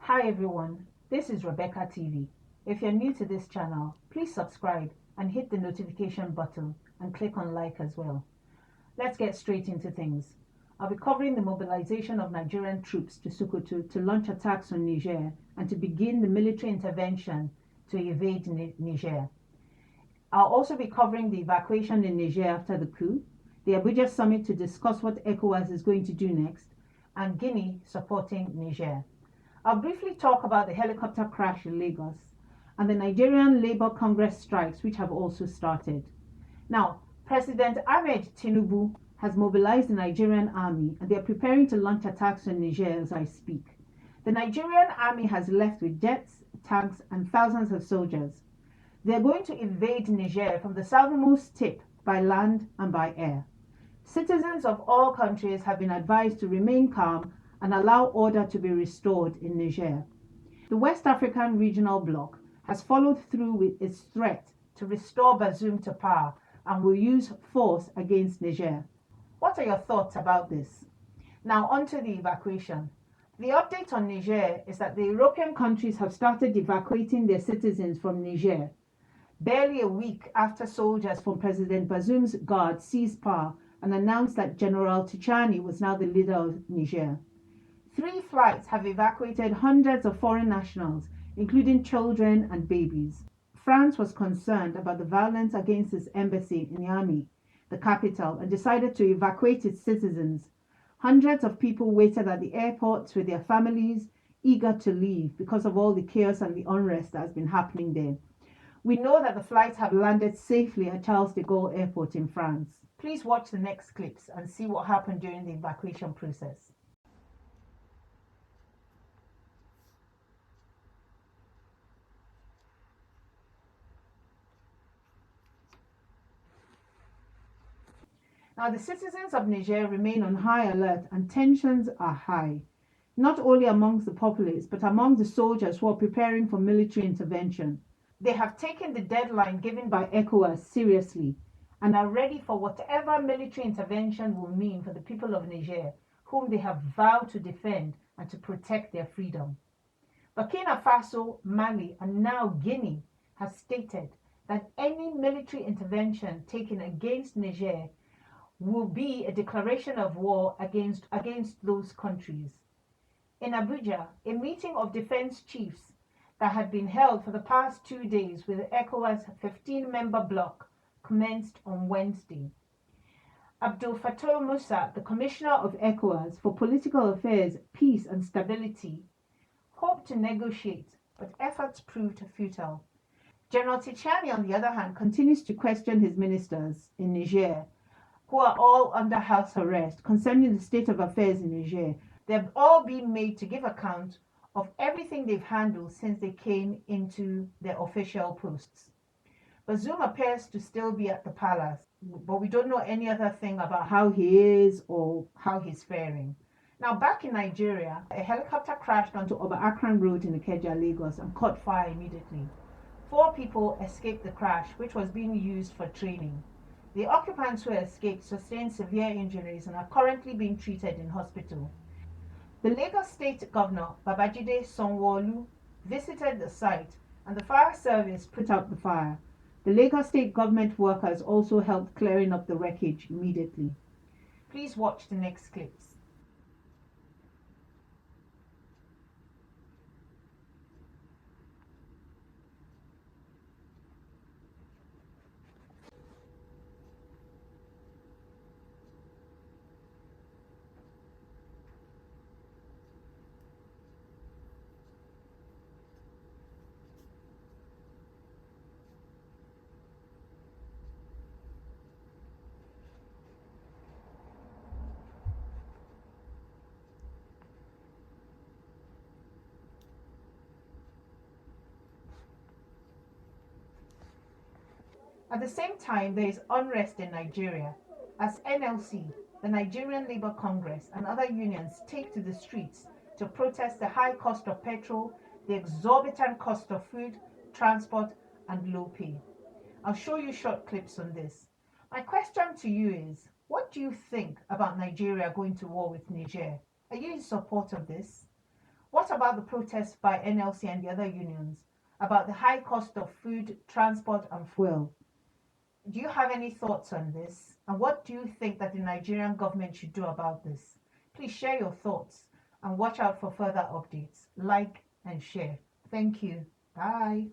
Hi everyone, this is Rebecca TV. If you're new to this channel, please subscribe and hit the notification button and click on like as well. Let's get straight into things. I'll be covering the mobilization of Nigerian troops to Sokoto to launch attacks on Niger and to begin the military intervention to evade Niger. I'll also be covering the evacuation in Niger after the coup, the Abuja summit to discuss what ECOWAS is going to do next, and Guinea supporting Niger. I'll briefly talk about the helicopter crash in Lagos and the Nigerian Labour Congress strikes, which have also started. Now, President Ahmed Tinubu has mobilized the Nigerian army and they are preparing to launch attacks on Niger as I speak. The Nigerian army has left with jets, tanks, and thousands of soldiers. They are going to invade Niger from the southernmost tip by land and by air. Citizens of all countries have been advised to remain calm and allow order to be restored in Niger. The West African Regional Bloc has followed through with its threat to restore Bazoum to power and will use force against Niger. What are your thoughts about this? Now on to the evacuation. The update on Niger is that the European countries have started evacuating their citizens from Niger. Barely a week after soldiers from President Bazoum's guard seized power and announced that General Tichani was now the leader of Niger. 3 flights have evacuated hundreds of foreign nationals, including children and babies. France was concerned about the violence against its embassy in Niamey, the capital, and decided to evacuate its citizens. Hundreds of people waited at the airports with their families, eager to leave because of all the chaos and the unrest that has been happening there. We know that the flights have landed safely at Charles de Gaulle Airport in France. Please watch the next clips and see what happened during the evacuation process. Now, the citizens of Niger remain on high alert and tensions are high, not only amongst the populace, but among the soldiers who are preparing for military intervention. They have taken the deadline given by ECOWAS seriously and are ready for whatever military intervention will mean for the people of Niger, whom they have vowed to defend and to protect their freedom. Burkina Faso, Mali, and now Guinea has stated that any military intervention taken against Niger will be a declaration of war against those countries. In Abuja, a meeting of defense chiefs that had been held for the past 2 days with the ECOWAS 15-member bloc commenced on Wednesday. Abdul Fattah Musa, the Commissioner of ECOWAS for Political Affairs, Peace and Stability, hoped to negotiate, but efforts proved futile. General Tichani, on the other hand, continues to question his ministers in Niger, who are all under house arrest concerning the state of affairs in Niger. They've all been made to give account of everything they've handled since they came into their official posts. Bazoum appears to still be at the palace, but we don't know any other thing about how he is or how he's faring. Now, back in Nigeria, a helicopter crashed onto Oba Akran Road in Ikeja, Lagos, and caught fire immediately. 4 people escaped the crash, which was being used for training. The occupants who escaped sustained severe injuries and are currently being treated in hospital. The Lagos State Governor, Babajide Sanwo-Olu, visited the site and the fire service put out the fire. The Lagos State government workers also helped clearing up the wreckage immediately. Please watch the next clips. At the same time, there is unrest in Nigeria as NLC, the Nigerian Labour Congress, and other unions take to the streets to protest the high cost of petrol, the exorbitant cost of food, transport, and low pay. I'll show you short clips on this. My question to you is, what do you think about Nigeria going to war with Niger? Are you in support of this? What about the protests by NLC and the other unions about the high cost of food, transport, and fuel? Do you have any thoughts on this? And what do you think that the Nigerian government should do about this? Please share your thoughts and watch out for further updates. Like and share. Thank you. Bye.